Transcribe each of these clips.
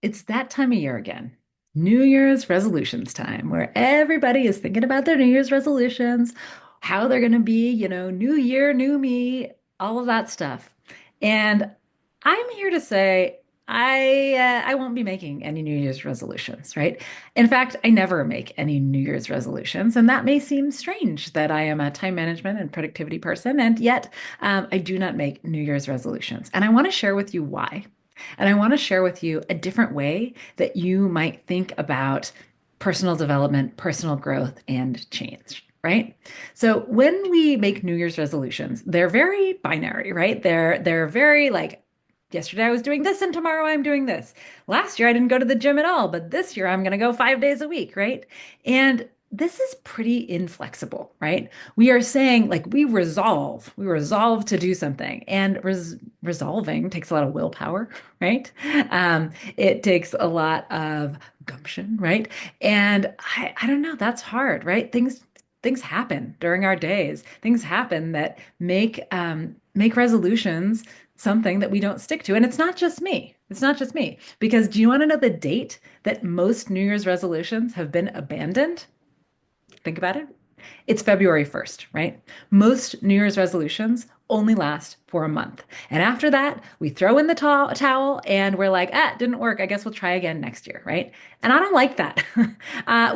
It's that time of year again. New Year's resolutions time, where everybody is thinking about their New Year's resolutions, how they're going to be, new year, new me, all of that stuff. And I'm here to say I won't be making any New Year's resolutions, right? In fact, I never make any New Year's resolutions, and that may seem strange that I am a time management and productivity person, and yet I do not make New Year's resolutions. And I want to share with you why. And I want to share with you a different way that you might think about personal development, personal growth, and change, right? So when we make New Year's resolutions, they're very binary, right? They're very like yesterday I was doing this and tomorrow I'm doing this. Last year I didn't go to the gym at all, but this year I'm going to go 5 days a week, right? And this is pretty inflexible, right? We are saying like we resolve to do something, and resolving takes a lot of willpower, right? It takes a lot of gumption, right? And I don't know, that's hard, right? Things happen during our days. Things happen that make resolutions something that we don't stick to. And it's not just me. It's not just me. Because do you want to know the date that most New Year's resolutions have been abandoned? Think about it. It's February 1st, right? Most New Year's resolutions only last for a month. And after that, we throw in the towel and we're like, ah, it didn't work. I guess we'll try again next year, right? And I don't like that.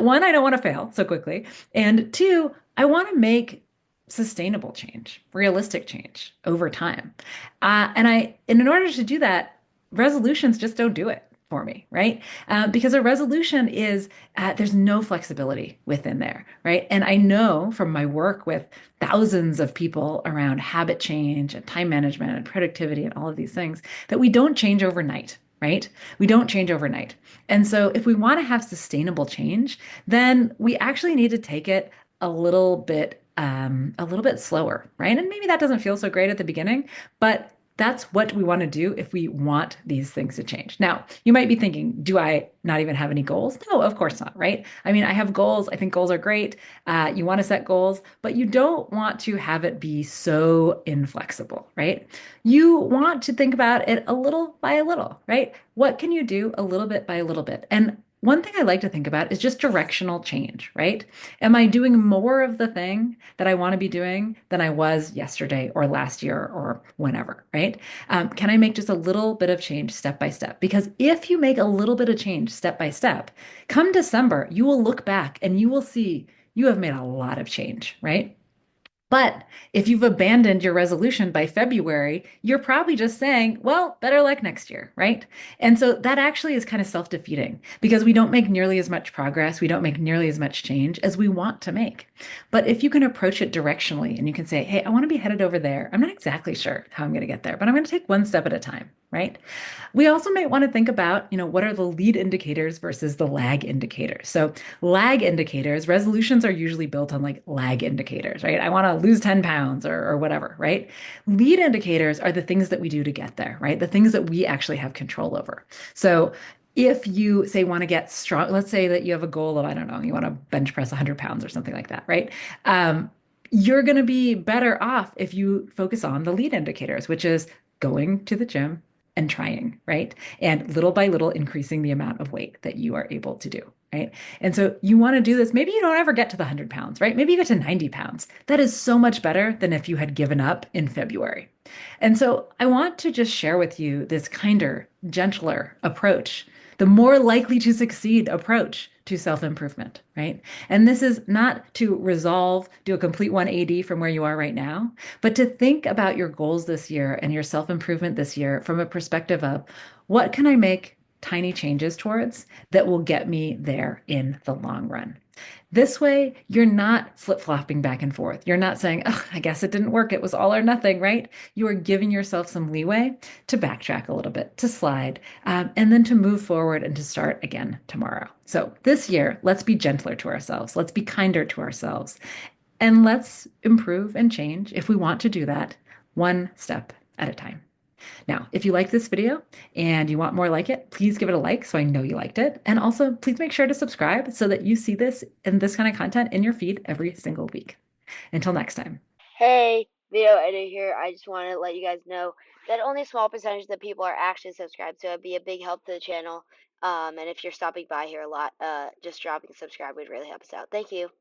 One, I don't want to fail so quickly. And two, I want to make sustainable change, realistic change over time. And in order to do that, resolutions just don't do it for me, right? Because a resolution is there's no flexibility within there, right? And I know from my work with thousands of people around habit change and time management and productivity and all of these things that we don't change overnight. Right? We don't change overnight. And so if we want to have sustainable change, then we actually need to take it a little bit slower, right? And maybe that doesn't feel so great at the beginning, but that's what we want to do if we want these things to change. Now, you might be thinking, do I not even have any goals? No, of course not, right? I mean, I have goals. I think goals are great. You want to set goals, but you don't want to have it be so inflexible, right? You want to think about it a little by a little, right? What can you do a little bit by a little bit? And one thing I like to think about is just directional change, right? Am I doing more of the thing that I want to be doing than I was yesterday or last year or whenever, right? Can I make just a little bit of change step by step? Because if you make a little bit of change step by step, come December, you will look back and you will see you have made a lot of change, right? But if you've abandoned your resolution by February, you're probably just saying, well, better luck next year, right? And so that actually is kind of self-defeating because we don't make nearly as much progress. We don't make nearly as much change as we want to make. But if you can approach it directionally and you can say, hey, I want to be headed over there. I'm not exactly sure how I'm going to get there, but I'm going to take one step at a time, right? We also might want to think about, what are the lead indicators versus the lag indicators? So lag indicators, resolutions are usually built on like lag indicators, right? I want to lose 10 pounds or whatever, right? Lead indicators are the things that we do to get there, right? The things that we actually have control over. So if you say want to get strong, let's say that you have a goal of, I don't know, you want to bench press 100 pounds or something like that, right? You're going to be better off if you focus on the lead indicators, which is going to the gym and trying, right? And little by little increasing the amount of weight that you are able to do, right? And so you want to do this. Maybe you don't ever get to the 100 pounds, right? Maybe you get to 90 pounds. That is so much better than if you had given up in February. And so I want to just share with you this kinder, gentler approach, the more likely to succeed approach to self-improvement, right? And this is not to resolve, do a complete 180 from where you are right now, but to think about your goals this year and your self-improvement this year from a perspective of what can I make tiny changes towards that will get me there in the long run. This way, you're not flip-flopping back and forth. You're not saying, oh, I guess it didn't work. It was all or nothing, right? You are giving yourself some leeway to backtrack a little bit, to slide, and then to move forward and to start again tomorrow. So this year, let's be gentler to ourselves. Let's be kinder to ourselves. And let's improve and change if we want to do that one step at a time. Now, if you like this video and you want more like it, please give it a like so I know you liked it. And also, please make sure to subscribe so that you see this and this kind of content in your feed every single week. Until next time. Hey, video editor here. I just want to let you guys know that only a small percentage of the people are actually subscribed, so it'd be a big help to the channel. And if you're stopping by here a lot, just dropping a subscribe would really help us out. Thank you.